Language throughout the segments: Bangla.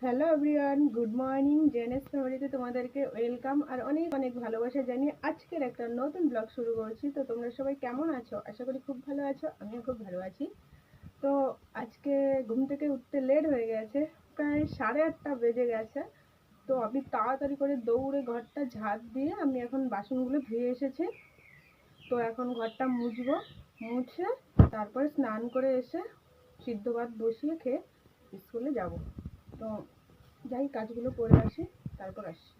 Hello everyone, good morning. জেনেস ফ্যামিলিতে তোমাদেরকে ওয়েলকাম আর অনেক অনেক ভালোবাসা জানিয়ে আজকের একটা নতুন ব্লগ শুরু করছি। তো তোমরা সবাই কেমন আছো? আশা করি খুব ভালো আছো। আমিও খুব ভালো আছি। তো আজকে ঘুম থেকে উঠতে লেট হয়ে গেছে, প্রায় 8:30 বেজে গেছে। তো আমি তাড়াতাড়ি করে দৌড়ে ঘরটা ঝাড় দিয়ে আমি এখন বাসনগুলো ধুয়ে এসেছি। তো এখন ঘরটা মুছবো, মুছে তারপরে স্নান করে এসে সিদ্ধ ভাত বসিয়ে খেয়ে স্কুলে যাব। তো যাই কাজগুলো করে আসি, তারপর আসি।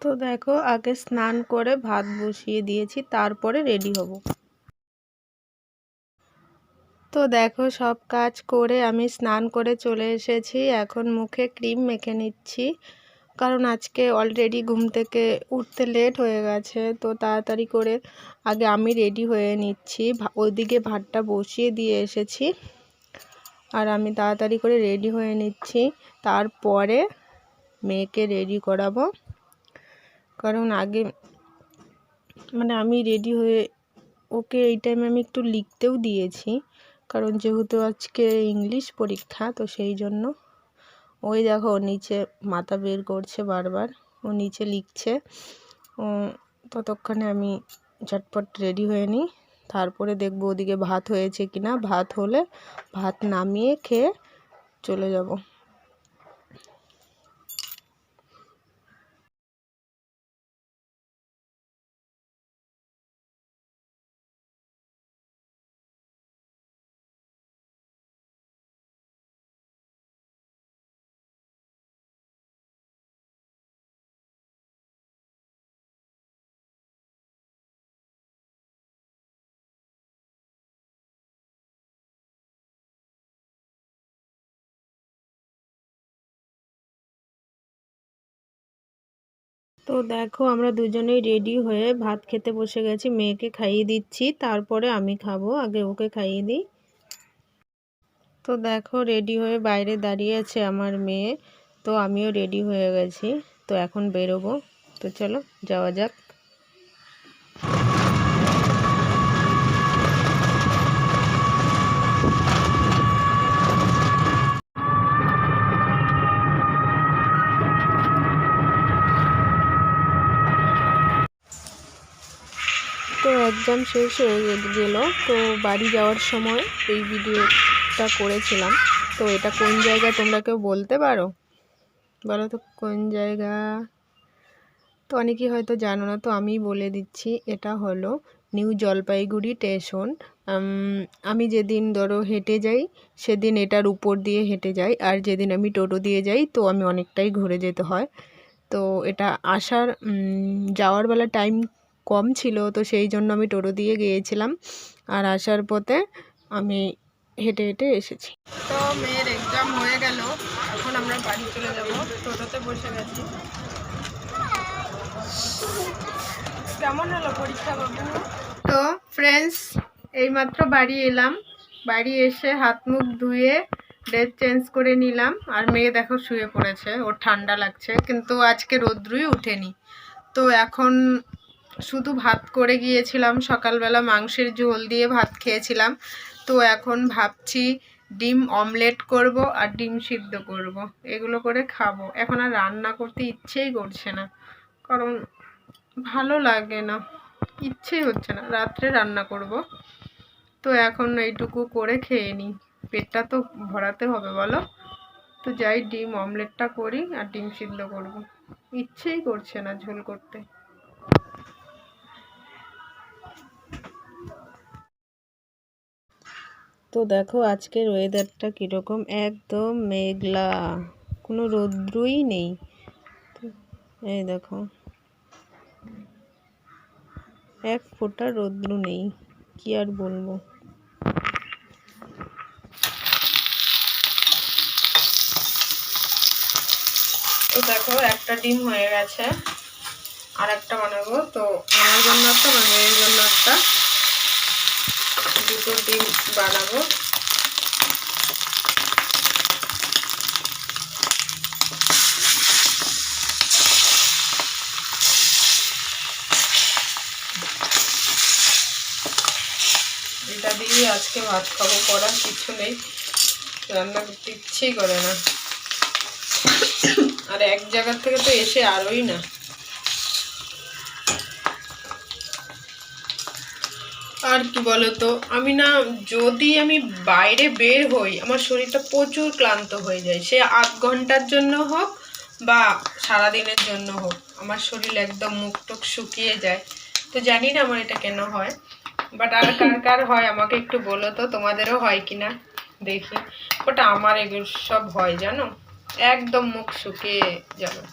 তো দেখো, আগে স্নান করে ভাত বসিয়ে দিয়েছি, তারপরে রেডি হব। তো দেখো, সব কাজ করে আমি স্নান করে চলে এসেছি। এখন মুখে ক্রিম মেখে নিচ্ছি, কারণ আজকে অলরেডি ঘুম থেকে উঠতে লেট হয়ে গেছে। তো তাড়াতাড়ি করে আগে আমি রেডি হয়ে নিচ্ছি। ওইদিকে ভাতটা বসিয়ে দিয়ে এসেছি আর আমি তাড়াতাড়ি করে রেডি হয়ে নিচ্ছি। তারপরে মেয়েকে রেডি করাবো, কারণ আগে আমি রেডি হয়ে ওকে এই টাইমে আমি একটু লিখতেও দিয়েছি, কারণ যেহেতু আজকে ইংলিশ পরীক্ষা। তো সেই জন্য ওই দেখো, ও নিচে মাথা বের করছে বারবার, ও নিচে লিখছে। ততক্ষণে আমি ঝটপট রেডি হয়ে নিই, তারপরে দেখবো ওদিকে ভাত হয়েছে কিনা। ভাত হলে ভাত নামিয়ে খেয়ে চলে যাব। তো দেখো, আমরা দুজনেই রেডি হয়ে ভাত খেতে বসে গেছি। মেয়েকে খাইয়ে দিচ্ছি, তারপরে আমি খাবো। আগে ওকে খাইয়ে দিই। তো দেখো, রেডি হয়ে বাইরে দাঁড়িয়ে আছে আমার মেয়ে। তো আমিও রেডি হয়ে গেছি। তো এখন বেরোবো। তো চলো যাওয়া যাক। তো এক্সাম শেষ হয়ে গেল। তো বাড়ি যাওয়ার সময় এই ভিডিওটা করেছিলাম। তো এটা কোন জায়গা তোমরা কেউ বলতে পারো? বলো তো কোন জায়গা। তো অনেকেই হয়তো জানো না, তো আমি বলে দিচ্ছি। এটা হলো নিউ জলপাইগুড়ি স্টেশন। আমি যেদিন ধরো হেঁটে যাই, সেদিন এটার উপর দিয়ে হেঁটে যাই, আর যেদিন আমি টোটো দিয়ে যাই তো আমি অনেকটাই ঘুরে যেতে হয়। তো এটা যাওয়ার বেলা টাইম কম ছিল, তো সেই জন্য আমি টোটো দিয়ে গিয়েছিলাম, আর আসার পথে আমি হেঁটে হেঁটে এসেছি। তো মেয়ের এক্সাম হয়ে গেল, এখন আমরা বাড়ি চলে যাব। টোটোতে বসে গেছি। কেমন হলো পরীক্ষা বাবু? তো ফ্রেন্ডস, এইমাত্র বাড়ি এলাম। বাড়ি এসে হাত মুখ ধুয়ে ড্রেস চেঞ্জ করে নিলাম, আর মেয়ে দেখো শুয়ে পড়েছে, ওর ঠান্ডা লাগছে, কিন্তু আজকে রোদ্রুই উঠেনি। তো এখন শুধু ভাত করে গিয়েছিলাম, সকালবেলা মাংসের ঝোল দিয়ে ভাত খেয়েছিলাম। তো এখন ভাবছি ডিম অমলেট করব আর ডিম সিদ্ধ করব, এগুলো করে খাবো। এখন আর রান্না করতে ইচ্ছেই করছে না, কারণ ভালো লাগে না, ইচ্ছেই হচ্ছে না। রাত্রে রান্না করব। তো এখন এইটুকু করে খেয়ে নিই, পেটটা তো ভরাতে হবে বলো। তো যাই ডিম অমলেটটা করি আর ডিম সিদ্ধ করব, ইচ্ছেই করছে না ঝোল করতে। তো দেখো আজকের ওয়েদারটা কীরকম, একদম মেঘলা, কোনো রৌদ্রই নেই। এই দেখো এক ফোঁটা রৌদ্র নেই, কি আর বলবো। তো দেখো একটা ডিম হয়ে গেছে, আর একটা বানাবো। তো আমার জন্য একটা, আমার মেয়ের জন্য একটা, দুটো ডিম বানাবো। এটা দিয়ে আজকে ভাত খাবো, করার কিছু নেই, রান্না করতে ইচ্ছেই করে না। আর এক জায়গার থেকে তো এসে আরোই না। আর কি বলতো, আমি না, যদি আমি বাইরে বের হই আমার শরীরটা প্রচুর ক্লান্ত হয়ে যায়, সে 8 ঘন্টার জন্য হোক বা সারাদিনের জন্য হোক, আমার শরীর একদম মুখ টুক শুকিয়ে যায়। তো জানি না আমার এটা কেন হয়, বাট আর কার কার হয় আমাকে একটু বলো তো, তোমাদেরও হয় কিনা দেখি। ওটা আমার এগুলো সব হয় জানো, একদম মুখ শুকিয়ে যাবে।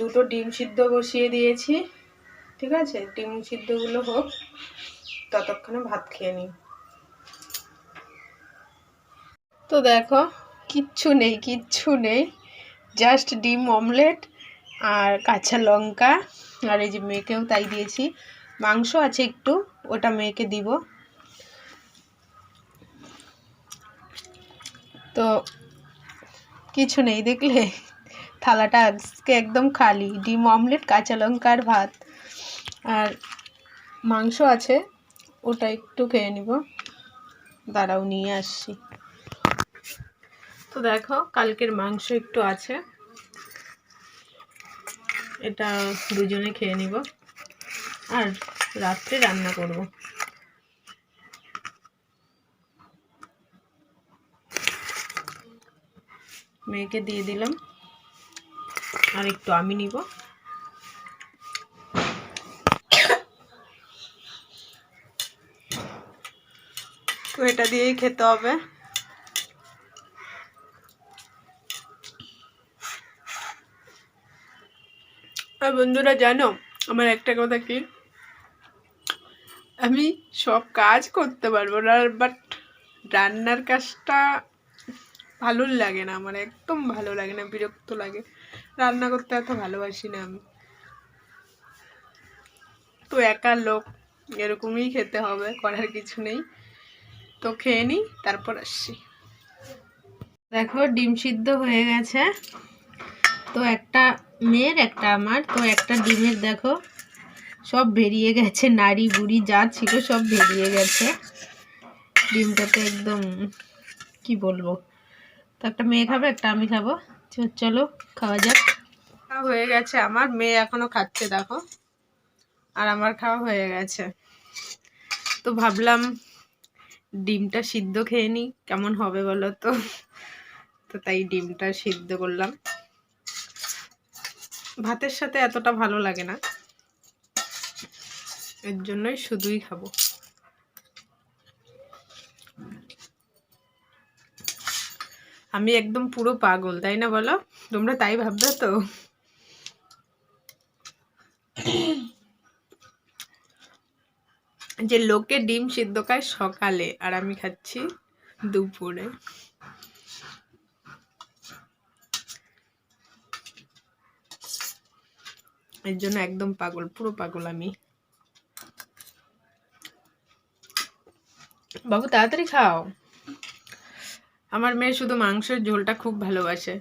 দুটো ডিম সিদ্ধ বসিয়ে দিয়েছি, ঠিক আছে, ডিম সিদ্ধগুলো হোক, ততক্ষণে ভাত খেয়ে নিই। তো দেখো কিচ্ছু নেই, জাস্ট ডিম অমলেট আর কাঁচা লঙ্কা, আর এই যে মেয়েকেও তাই দিয়েছি। মাংস আছে একটু, ওটা মেয়েকে দিব। তো কিছু নেই, দেখলে থালাটা আজকে একদম খালি, ডিম অমলেট, কাঁচা লঙ্কা আর ভাত, আর মাংস আছে, ওটা একটু খেয়ে নিব। দাঁড়াও নিয়ে আসছি। তো দেখো কালকের মাংস একটু আছে, এটা দুজনে খেয়ে নিব, আর রাত্রে রান্না করব। মেয়েকে দিয়ে দিলাম, আর একটু আমি নিব। তো এটা দিয়েই খেতে হবে। আর বন্ধুরা জানো আমার একটা কথা কি, আমি সব কাজ করতে পারবো না, বাট রান্নার কাজটা ভালো লাগে না আমার, একদম ভালো লাগে না, বিরক্ত লাগে। রান্না করতে এত ভালোবাসি না আমি। তো একা লোক, এরকমই খেতে হবে, করার কিছু নেই। তো খেয়ে নিই, তারপর আসছি। দেখো ডিম সিদ্ধ হয়ে গেছে, তো একটা মেয়ের একটা আমার। তো একটা ডিমের দেখো সব বেরিয়ে গেছে, নাড়ি বুড়ি যা ছিল সব বেরিয়ে গেছে ডিমটাতে, একদম কি বলবো। তো একটা মেয়ে খাবে, একটা আমি খাবো। চলো খাওয়া যাক। খাওয়া হয়ে গেছে আমার, মেয়ে এখনো খাচ্ছে দেখো, আর আমার খাওয়া হয়ে গেছে। তো ভাবলাম ডিমটা সিদ্ধ খেয়ে নিই, কেমন হবে বলো তো। তো তাই ডিমটা সিদ্ধ করলাম, ভাতের সাথে এতটা ভালো লাগে না, এর জন্যই শুধুই খাবো। আমি একদম পুরো পাগল, তাই না বলো? তোমরা তাই ভাববে তো? যে লোকে ডিম সিদ্ধ খায় সকালে, আর আমি খাচ্ছি দুপুরে। এর জন্য একদম পাগল, পুরো পাগল আমি। বাবু তাড়াতাড়ি খাও, আমার মেয়ে শুধু মাংসের ঝোলটা খুব ভালোবাসে।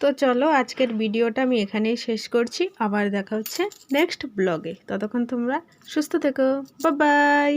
তো চলো আজকের ভিডিওটা আমি এখানেই শেষ করছি, আবার দেখা হচ্ছে নেক্সট ব্লগে। ততক্ষণ তোমরা সুস্থ থেকো, বাই বাই।